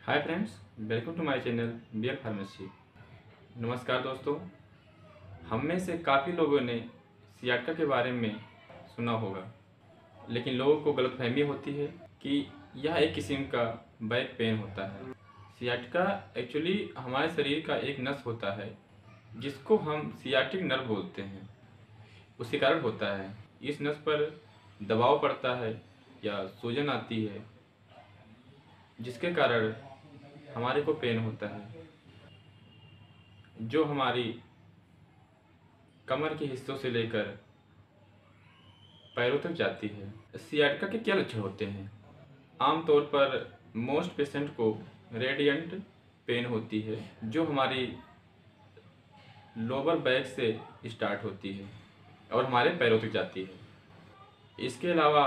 Hi friends, welcome to my channel bear pharmacy. नमस्कार दोस्तों, हम में से काफ़ी लोगों ने सियाटका के बारे में सुना होगा, लेकिन लोगों को गलतफहमी होती है कि यह एक किस्म का बैक पेन होता है। सियाटका एक्चुअली हमारे शरीर का एक नस होता है जिसको हम सियाटिक नर्व बोलते हैं। उसके कारण होता है, इस नस पर दबाव पड़ता है या सूजन आती है, जिसके कारण हमारे को पेन होता है, जो हमारी कमर के हिस्सों से लेकर पैरों तक जाती है। सियाटिका के क्या लक्षण होते हैं? आमतौर पर मोस्ट पेशेंट को रेडिएंट पेन होती है, जो हमारी लोअर बैक से स्टार्ट होती है और हमारे पैरों तक जाती है। इसके अलावा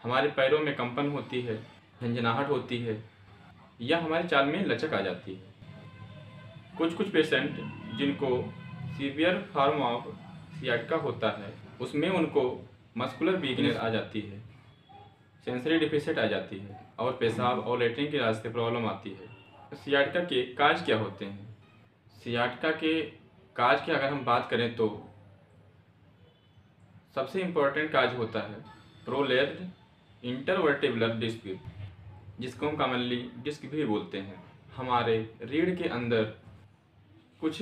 हमारे पैरों में कंपन होती है, झंझनाहट होती है या हमारे चाल में लचक आ जाती है। कुछ पेशेंट जिनको सीवियर फॉर्म ऑफ सियाटिका होता है, उसमें उनको मस्कुलर वीकनेस आ जाती है, सेंसरी डिफिसिट आ जाती है और पेशाब और लेटरिन के रास्ते प्रॉब्लम आती है। सियाटिका के काज क्या होते हैं? सियाटिका के काज की अगर हम बात करें तो सबसे इम्पोर्टेंट काज होता है प्रोलैप्स्ड इंटरवर्टिब्रल डिस्क, जिसको हम कॉमनली डिस्क भी बोलते हैं। हमारे रीढ़ के अंदर कुछ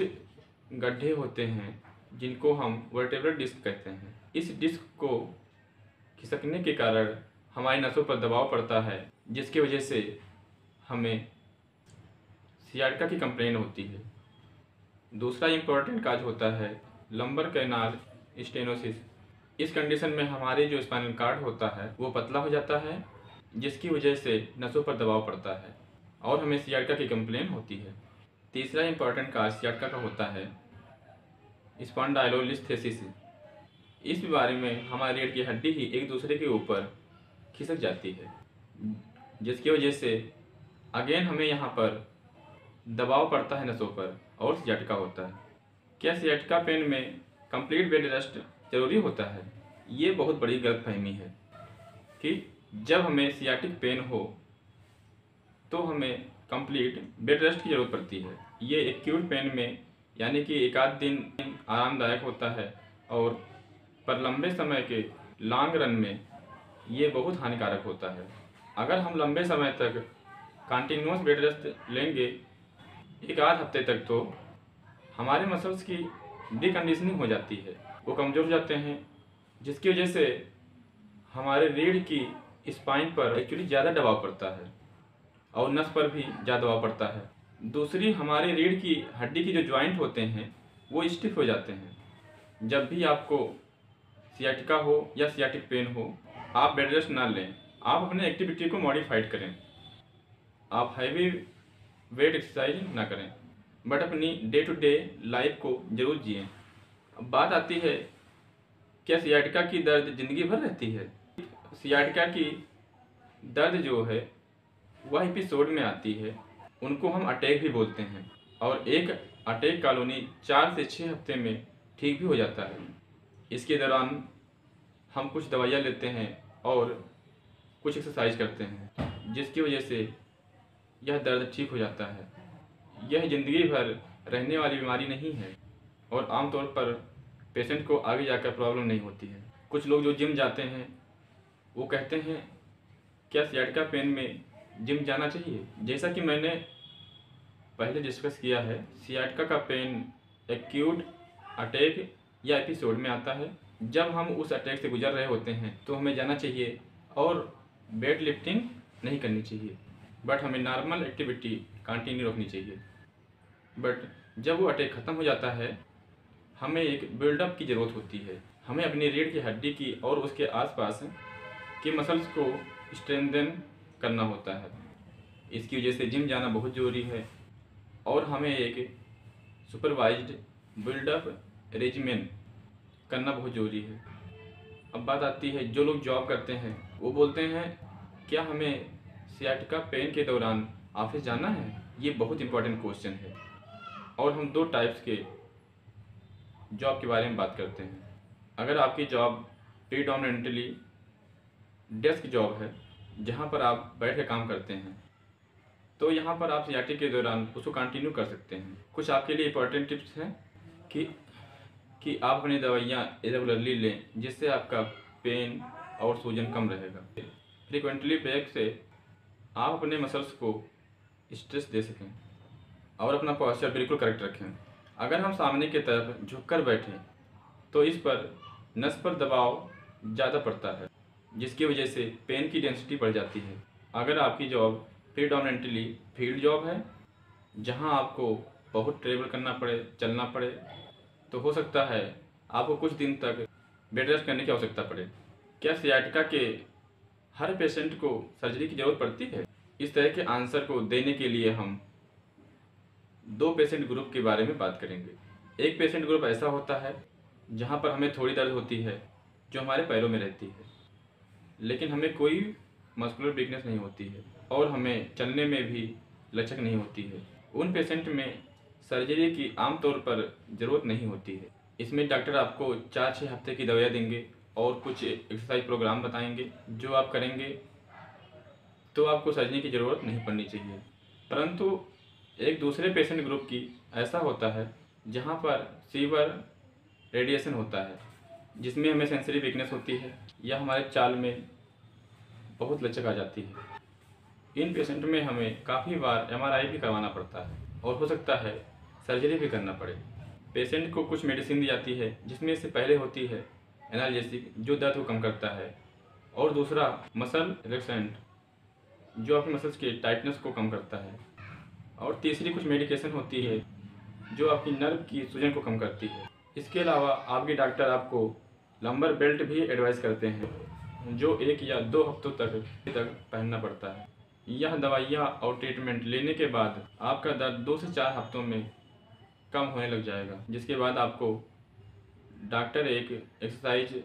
गड्ढे होते हैं जिनको हम वर्टेब्रल डिस्क कहते हैं। इस डिस्क को खिसकने के कारण हमारी नसों पर दबाव पड़ता है, जिसकी वजह से हमें सियाटिका की कंप्लेन होती है। दूसरा इम्पोर्टेंट काज होता है लंबर कैनाल स्टेनोसिस। इस कंडीशन में हमारे जो स्पाइनल कार्ड होता है वो पतला हो जाता है, जिसकी वजह से नसों पर दबाव पड़ता है और हमें सियाटिका की कंप्लेन होती है। तीसरा इम्पोर्टेंट काज सियाटिका का होता है स्पॉन्डाइलोलिस्थेसिस। इस बीमारी में हमारी रीढ़ की हड्डी ही एक दूसरे के ऊपर खिसक जाती है, जिसकी वजह से अगेन हमें यहाँ पर दबाव पड़ता है नसों पर और सियाटिका होता है। क्या सियाटिका पेन में कंप्लीट बेड रेस्ट जरूरी होता है? ये बहुत बड़ी गलतफहमी है कि जब हमें सियाटिक पेन हो तो हमें कंप्लीट बेड रेस्ट की ज़रूरत पड़ती है। ये एक्यूट पेन में यानी कि एक आध दिन आरामदायक होता है, और पर लंबे समय के लॉन्ग रन में ये बहुत हानिकारक होता है। अगर हम लंबे समय तक कंटिन्यूस बेड रेस्ट लेंगे एक आध हफ्ते तक, तो हमारे मसल्स की डिकंडीशनिंग हो जाती है, वो कमज़ोर हो जाते हैं, जिसकी वजह से हमारे रीढ़ की स्पाइन पर एक्चुअली ज़्यादा दबाव पड़ता है और नस पर भी ज़्यादा दबाव पड़ता है। दूसरी, हमारी रीढ़ की हड्डी की जो जॉइंट होते हैं वो स्टिफ हो जाते हैं। जब भी आपको सियाटिका हो या सियाटिक पेन हो, आप बेड रेस्ट ना लें, आप अपने एक्टिविटी को मॉडिफाइड करें। आप हैवी वेट एक्सरसाइज ना करें, बट अपनी डे टू डे लाइफ को जरूर जिएं। अब बात आती है, क्या सियाटिका की दर्द ज़िंदगी भर रहती है? सियाटिका की दर्द जो है वह एपिसोड में आती है, उनको हम अटैक भी बोलते हैं, और एक अटैक कॉलोनी 4 से 6 हफ्ते में ठीक भी हो जाता है। इसके दौरान हम कुछ दवाइयाँ लेते हैं और कुछ एक्सरसाइज करते हैं, जिसकी वजह से यह दर्द ठीक हो जाता है। यह ज़िंदगी भर रहने वाली बीमारी नहीं है और आमतौर पर पेशेंट को आगे जाकर प्रॉब्लम नहीं होती है। कुछ लोग जो जिम जाते हैं वो कहते हैं, क्या सियाटिका पेन में जिम जाना चाहिए? जैसा कि मैंने पहले डिस्कस किया है, सियाटिका का पेन एक्यूट अटैक या एपिसोड में आता है। जब हम उस अटैक से गुजर रहे होते हैं तो हमें जाना चाहिए और वेट लिफ्टिंग नहीं करनी चाहिए, बट हमें नॉर्मल एक्टिविटी कंटिन्यू रखनी चाहिए। बट जब वो अटैक ख़त्म हो जाता है, हमें एक बिल्डअप की ज़रूरत होती है। हमें अपनी रीढ़ की हड्डी की और उसके आसपास के मसल्स को स्ट्रेंथन करना होता है। इसकी वजह से जिम जाना बहुत ज़रूरी है और हमें एक सुपरवाइज्ड बिल्डअप रेजिमेन करना बहुत ज़रूरी है। अब बात आती है, जो लोग जॉब करते हैं वो बोलते हैं, क्या हमें सियाटिका पेन के दौरान ऑफिस जाना है? ये बहुत इंपॉर्टेंट क्वेश्चन है, और हम 2 टाइप्स के जॉब के बारे में बात करते हैं। अगर आपकी जॉब प्रीडोमिनेंटली डेस्क जॉब है, जहाँ पर आप बैठ के काम करते हैं, तो यहाँ पर आप सियाटिक के दौरान उसको कंटिन्यू कर सकते हैं। कुछ आपके लिए इंपॉर्टेंट टिप्स हैं कि आप अपनी दवाइयाँ रेगुलरली लें, जिससे आपका पेन और सूजन कम रहेगा। फ्रिक्वेंटली ब्रेक से आप अपने मसल्स को स्ट्रेस दे सकें और अपना पोस्चर बिल्कुल करेक्ट रखें। अगर हम सामने की तरफ झुककर बैठें तो इस पर नस पर दबाव ज़्यादा पड़ता है, जिसकी वजह से पेन की डेंसिटी बढ़ जाती है। अगर आपकी जॉब प्रीडोमिनेंटली फील्ड जॉब है, जहां आपको बहुत ट्रेवल करना पड़े, चलना पड़े, तो हो सकता है आपको कुछ दिन तक बेड रेस्ट करने की आवश्यकता पड़े। क्या सियाटिका के हर पेशेंट को सर्जरी की ज़रूरत पड़ती है? इस तरह के आंसर को देने के लिए हम 2 पेशेंट ग्रुप के बारे में बात करेंगे। एक पेशेंट ग्रुप ऐसा होता है जहां पर हमें थोड़ी दर्द होती है जो हमारे पैरों में रहती है, लेकिन हमें कोई मस्कुलर वीकनेस नहीं होती है और हमें चलने में भी लचक नहीं होती है। उन पेशेंट में सर्जरी की आमतौर पर ज़रूरत नहीं होती है। इसमें डॉक्टर आपको 4-6 हफ्ते की दवाइयाँ देंगे और कुछ एक्सरसाइज प्रोग्राम बताएंगे, जो आप करेंगे तो आपको सर्जरी की ज़रूरत नहीं पड़नी चाहिए। परंतु एक दूसरे पेशेंट ग्रुप की ऐसा होता है जहाँ पर सीवियर रेडिएशन होता है, जिसमें हमें सेंसरी वीकनेस होती है या हमारे चाल में बहुत लचक आ जाती है। इन पेशेंट में हमें काफ़ी बार MRI भी करवाना पड़ता है और हो सकता है सर्जरी भी करना पड़े। पेशेंट को कुछ मेडिसिन दी जाती है, जिसमें से पहले होती है एनाल्जेसिक, जो दर्द को कम करता है, और दूसरा मसल रिलैक्सेंट, जो आपकी मसल्स के टाइटनेस को कम करता है, और तीसरी कुछ मेडिकेशन होती है जो आपकी नर्व की सूजन को कम करती है। इसके अलावा आपके डॉक्टर आपको लंबर बेल्ट भी एडवाइस करते हैं, जो 1 या 2 हफ्तों तक पहनना पड़ता है। यह दवाइयाँ और ट्रीटमेंट लेने के बाद आपका दर्द 2 से 4 हफ्तों में कम होने लग जाएगा, जिसके बाद आपको डॉक्टर एक एक्सरसाइज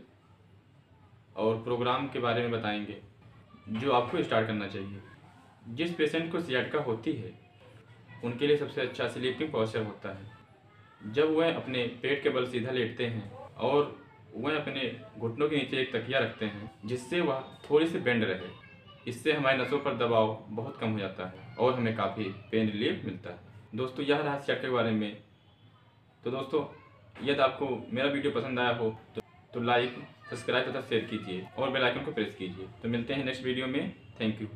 और प्रोग्राम के बारे में बताएंगे जो आपको स्टार्ट करना चाहिए। जिस पेशेंट को सियाटिका होती है उनके लिए सबसे अच्छा स्लीपिंग पोस्चर होता है। जब वह अपने पेट के बल सीधा लेटते हैं और वह अपने घुटनों के नीचे एक तकिया रखते हैं, जिससे वह थोड़ी सी बेंड रहे। इससे हमारे नसों पर दबाव बहुत कम हो जाता है और हमें काफ़ी पेन रिलीफ मिलता है। दोस्तों, यह रहा सियाटिका के बारे में। तो दोस्तों, यदि आपको मेरा वीडियो पसंद आया हो तो लाइक, सब्सक्राइब तथा शेयर कीजिए और बेल आइकन को प्रेस कीजिए। तो मिलते हैं नेक्स्ट वीडियो में। Thank you.